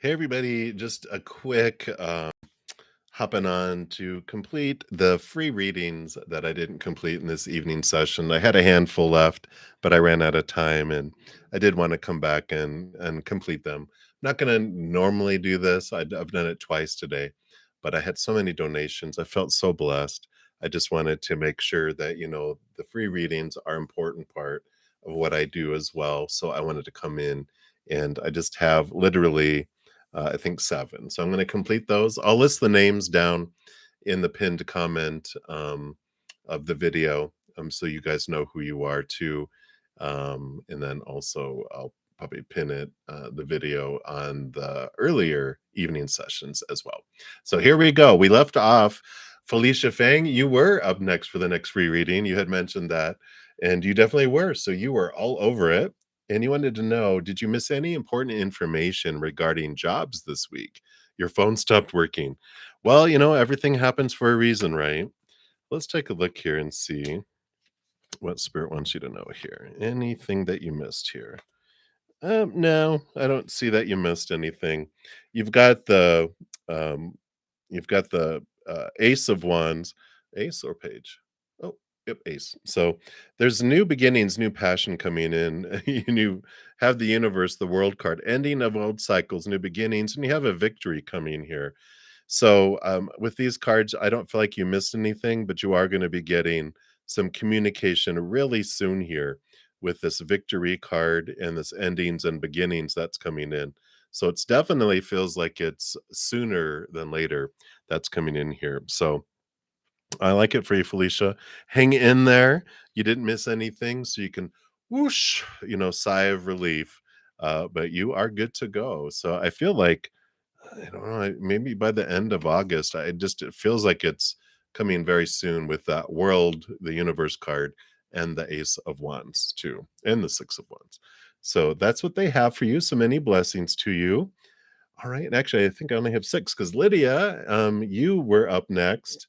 Hey everybody, just a quick hopping on to complete the free readings that I didn't complete in this evening session. I had a handful left, but I ran out of time and I did want to come back and complete them. I'm not going to normally do this. I've done it twice today, but I had so many donations. I felt so blessed. I just wanted to make sure that, the free readings are an important part of what I do as well. So I wanted to come in and I just have literally I think 7. So I'm gonna complete those. I'll list the names down in the pinned comment, of the video, so you guys know who you are too. And then also I'll probably pin the video on the earlier evening sessions as well. So here we go. We left off Felicia Fang, you were up next for the next free reading. You had mentioned that, and you definitely were. So you were all over it. And you wanted to know, did you miss any important information regarding jobs this week? Your phone stopped working. Well, everything happens for a reason, right? Let's take a look here and see what Spirit wants you to know here. Anything that you missed here? No, I don't see that you missed anything. You've got the um, Ace of Wands, Ace or Page. Oh, yep, Ace. So there's new beginnings, new passion coming in. You have the universe, the world card, ending of old cycles, new beginnings, and you have a victory coming here. So with these cards, I don't feel like you missed anything, but you are going to be getting some communication really soon here with this victory card and this endings and beginnings that's coming in. So it's definitely feels like it's sooner than later that's coming in here. So I like it for you, Felicia. Hang in there. You didn't miss anything, so you can whoosh, sigh of relief. But you are good to go. So I feel like I don't know, maybe by the end of August, it feels like it's coming very soon with that world, the universe card, and the Ace of Wands too, and the Six of Wands. So that's what they have for you. So many blessings to you. All right. And actually, I think I only have 6 because Lydia, you were up next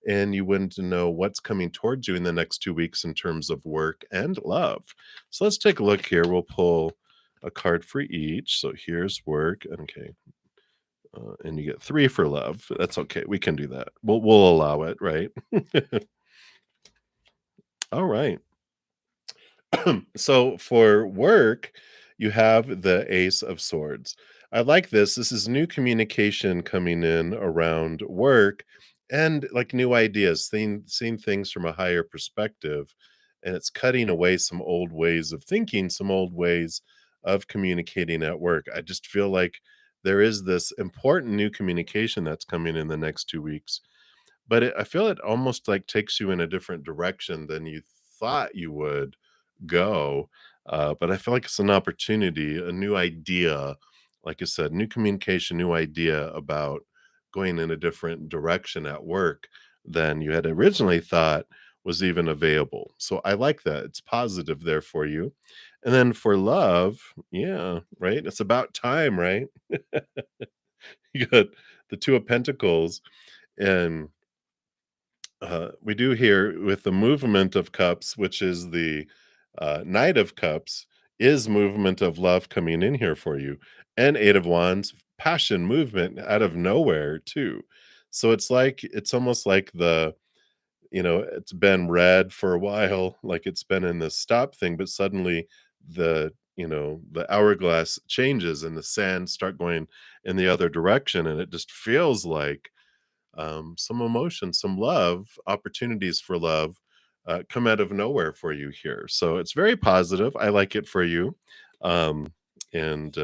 and you wanted to know what's coming towards you in the next 2 weeks in terms of work and love. So let's take a look here. We'll pull a card for each. So here's work. Okay. And you get 3 for love. That's okay. We can do that. We'll allow it, right? All right. So for work, you have the Ace of Swords. I like this. This is new communication coming in around work and like new ideas, seeing things from a higher perspective. And it's cutting away some old ways of thinking, some old ways of communicating at work. I just feel like there is this important new communication that's coming in the next 2 weeks. But I feel it almost like takes you in a different direction than you thought you would go. But I feel like it's an opportunity, a new idea, like I said, new communication, new idea about going in a different direction at work than you had originally thought was even available. So I like that. It's positive there for you. And then for love, yeah, right? It's about time, right? You got the 2 of Pentacles and we do here with the movement of cups, which is the Knight of Cups, is movement of love coming in here for you, and Eight of Wands, passion, movement out of nowhere too. So it's almost like it's been red for a while, like it's been in this stop thing, but suddenly the hourglass changes and the sands start going in the other direction, and it just feels like some emotion, some love, opportunities for love come out of nowhere for you here. So it's very positive. I like it for you. Um, and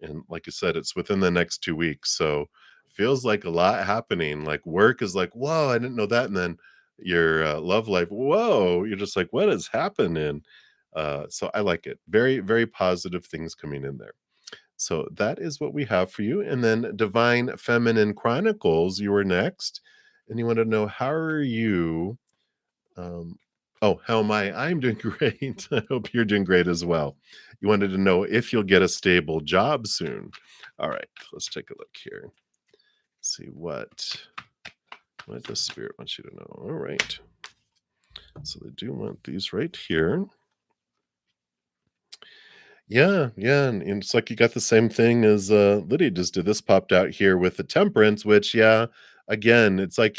and like I said, it's within the next 2 weeks. So feels like a lot happening. Like work is like, whoa, I didn't know that. And then your love life, whoa, you're just like, what is happening? So I like it. Very, very positive things coming in there. So that is what we have for you. And then Divine Feminine Chronicles, you were next. And you want to know, how are you? Um, oh, how am I? I'm doing great. I hope you're doing great as well. You wanted to know if you'll get a stable job soon. All right, let's take a look here. See what does Spirit want you to know. All right. So they do want these right here. Yeah, yeah, and it's like you got the same thing as, Lydia just did. This popped out here with the temperance, which, yeah, again, it's like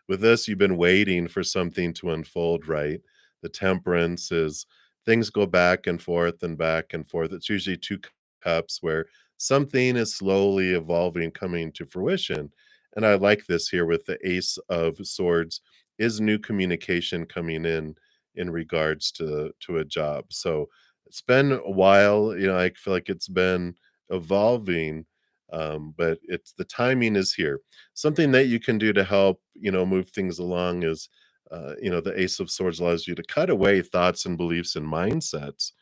with this, you've been waiting for something to unfold, right? The temperance is things go back and forth and back and forth. It's usually 2 cups where something is slowly evolving, coming to fruition, and I like this here with the Ace of Swords is new communication coming in regards to a job. So it's been a while, I feel like it's been evolving, but it's the timing is here. Something that you can do to help, move things along is, the Ace of Swords allows you to cut away thoughts and beliefs and mindsets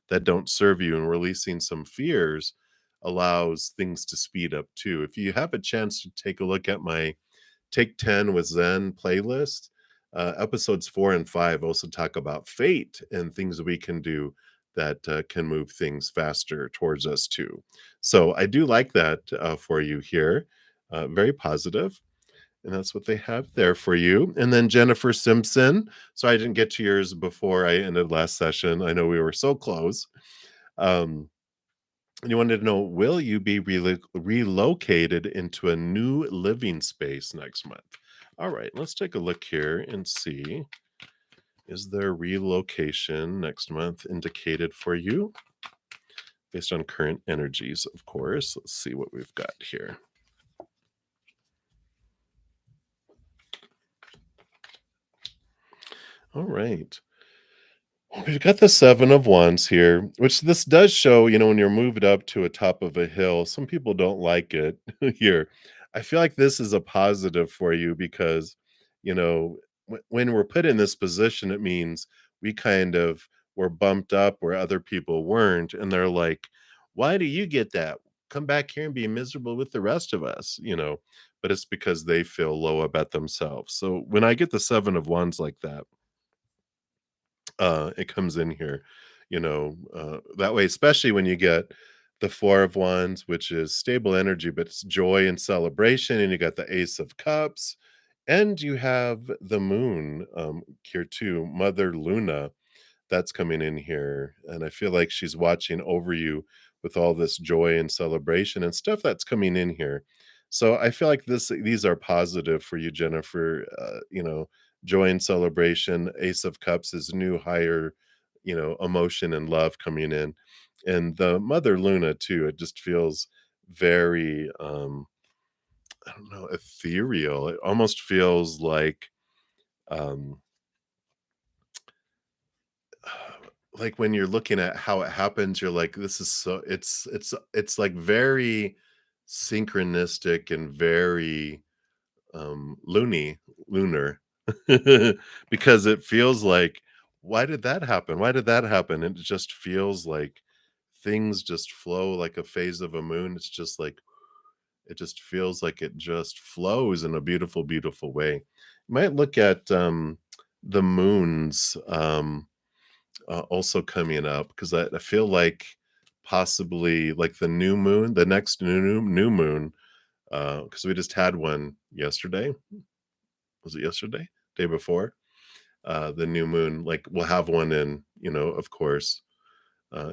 that don't serve you, and releasing some fears allows things to speed up too. If you have a chance to take a look at my Take 10 with Zen playlist. Episodes 4 and 5 also talk about fate and things we can do that can move things faster towards us too. So I do like that for you here. Very positive, and that's what they have there for you. And then Jennifer Simpson. So I didn't get to yours before I ended last session. I know we were so close. Um, and you wanted to know, will you be relocated into a new living space next month? All right, let's take a look here and see. Is there relocation next month indicated for you based on current energies, of course? Let's see what we've got here. All right. We've got the 7 of Wands here, which this does show, when you're moved up to a top of a hill, some people don't like it here. I feel like this is a positive for you because, when we're put in this position, it means we kind of were bumped up where other people weren't. And they're like, why do you get that? Come back here and be miserable with the rest of us, but it's because they feel low about themselves. So when I get the 7 of Wands like that, it comes in here, that way, especially when you get the 4 of Wands, which is stable energy, but it's joy and celebration, and you got the Ace of Cups, and you have the Moon here too, Mother Luna, that's coming in here. And I feel like she's watching over you with all this joy and celebration and stuff that's coming in here. So I feel like these are positive for you, Jennifer. Joy and celebration. Ace of Cups is new, higher, emotion and love coming in. And the Mother Luna too. It just feels very, I don't know, ethereal. It almost feels um, like when you're looking at how it happens, you're like, this is so it's like very synchronistic and very lunar because it feels like, why did that happen? Why did that happen? And it just feels like things just flow like a phase of a moon. It's just like it just feels like it just flows in a beautiful, beautiful way. You might look at the moons. Also coming up because I feel like possibly like the new moon, the next new moon, because we just had one yesterday. Was it yesterday? Day before? The new moon, like we'll have one in, of course,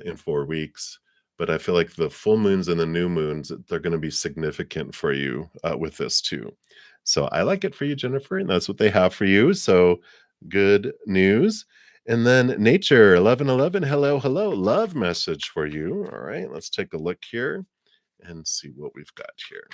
in 4 weeks. But I feel like the full moons and the new moons, they're going to be significant for you with this too. So I like it for you, Jennifer, and that's what they have for you. So good news. And then nature 1111. Hello, hello. Love message for you. All right, let's take a look here and see what we've got here.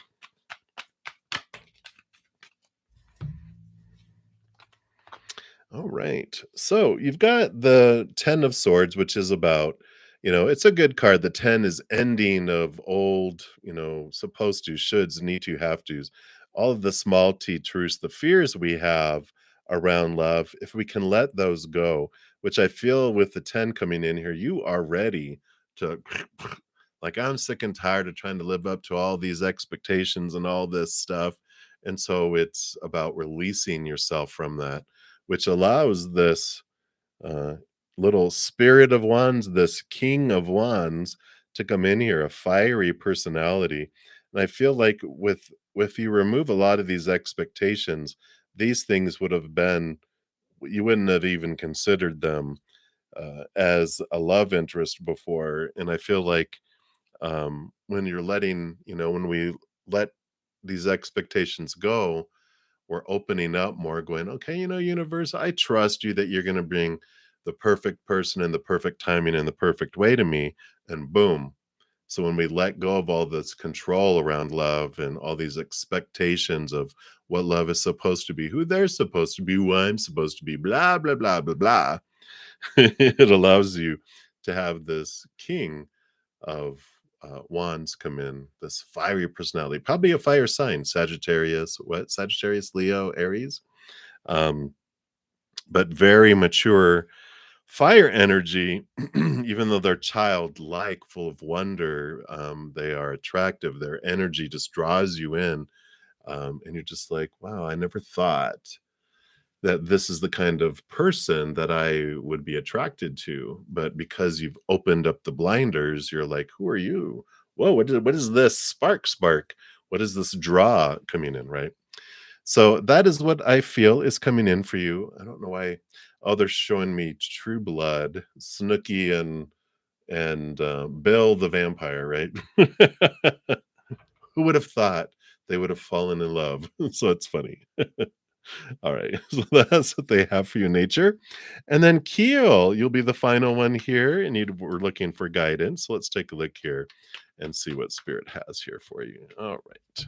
All right. So you've got the 10 of swords, which is about, it's a good card. The 10 is ending of old, supposed to, shoulds, need to, have tos, all of the small t truths, the fears we have around love. If we can let those go, which I feel with the 10 coming in here, you are ready to, like, I'm sick and tired of trying to live up to all these expectations and all this stuff. And so it's about releasing yourself from that, which allows this uh, little spirit of wands, this king of wands, to come in here, a fiery personality. And I feel like with if you remove a lot of these expectations, these things would have been, you wouldn't have even considered them. as a love interest before, and I feel like when you're letting, when we let these expectations go, we're opening up more, going, okay, universe, I trust you that you're going to bring the perfect person and the perfect timing and the perfect way to me. And boom. So when we let go of all this control around love and all these expectations of what love is supposed to be, who they're supposed to be, who I'm supposed to be, blah, blah, blah, blah, blah, it allows you to have this king of wands come in, this fiery personality, probably a fire sign, Sagittarius, what? Sagittarius, Leo, Aries, um, but very mature fire energy. Even though they're childlike, full of wonder, they are attractive. Their energy just draws you in, and you're just like, wow, I never thought that this is the kind of person that I would be attracted to. But because you've opened up the blinders, you're like, who are you? Whoa, what is this spark? What is this draw coming in, right? So that is what I feel is coming in for you. I don't know why. Oh, they're showing me True Blood, Snooky and Bill the vampire, right? Who would have thought they would have fallen in love? So it's funny. All right. So that's what they have for you, nature. And then Keel, you'll be the final one here, and we're looking for guidance. So let's take a look here and see what spirit has here for you. All right.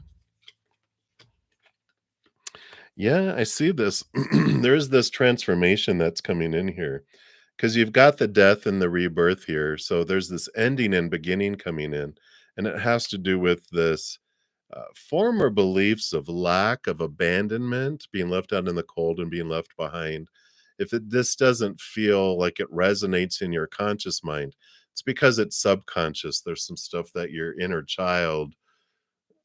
Yeah, I see this. There's this transformation that's coming in here because you've got the death and the rebirth here. So there's this ending and beginning coming in, and it has to do with this former beliefs of lack of abandonment, being left out in the cold and being left behind. If this doesn't feel like it resonates in your conscious mind, it's because it's subconscious. There's some stuff that your inner child,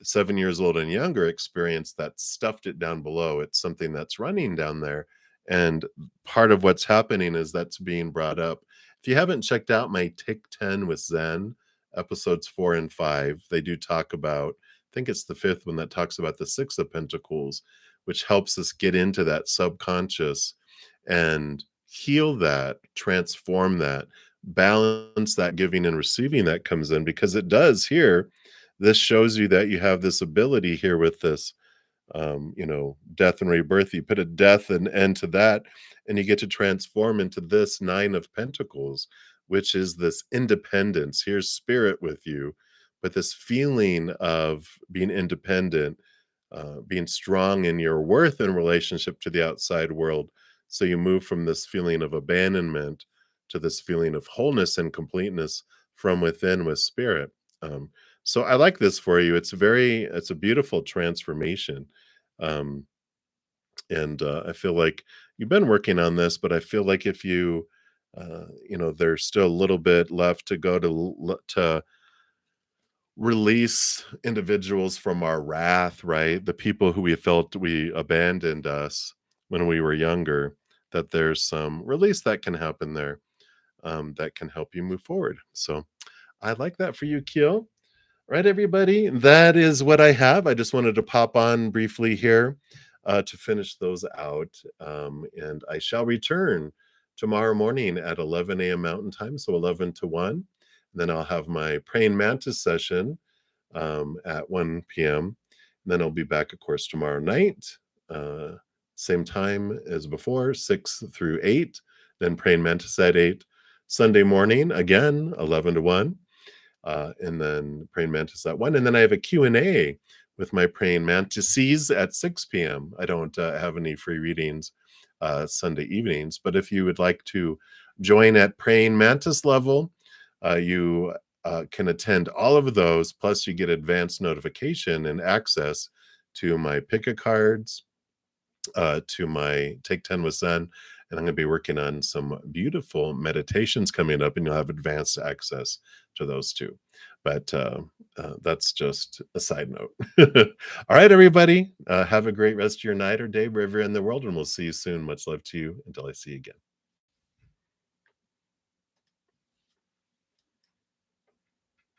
7 years old and younger, experienced that stuffed it down below. It's something that's running down there. And part of what's happening is that's being brought up. If you haven't checked out my Take 10 with Zen, episodes 4 and 5, they do talk about, I think it's the fifth one that talks about the Six of Pentacles, which helps us get into that subconscious and heal that, transform that, balance that giving and receiving that comes in, because it does here. This shows you that you have this ability here with this, death and rebirth. You put a death and end to that, and you get to transform into this Nine of Pentacles, which is this independence. Here's spirit with you, but this feeling of being independent, being strong in your worth in relationship to the outside world. So you move from this feeling of abandonment to this feeling of wholeness and completeness from within with spirit. Um, so I like this for you. It's a beautiful transformation. Um, and I feel like you've been working on this, but I feel like if you, there's still a little bit left to go to release individuals from our wrath, right? The people who we felt we abandoned us when we were younger, that there's some release that can happen there, that can help you move forward. So I like that for you, Keel. Right, everybody, that is what I have. I just wanted to pop on briefly here to finish those out. And I shall return tomorrow morning at 11 a.m. Mountain Time, so 11 to 1. And then I'll have my praying mantis session at 1 p.m. And then I'll be back, of course, tomorrow night, uh, same time as before, 6 through 8. Then praying mantis at 8. Sunday morning, again, 11 to 1. And then praying mantis at 1. And then I have a Q&A with my praying mantises at 6 p.m. I don't have any free readings Sunday evenings, but if you would like to join at praying mantis level, you can attend all of those, plus you get advanced notification and access to my pick a cards, to my Take 10 with Zen, and I'm going to be working on some beautiful meditations coming up, and you'll have advanced access to those too. But that's just a side note. All right, everybody, have a great rest of your night or day wherever you're in the world, and we'll see you soon. Much love to you until I see you again.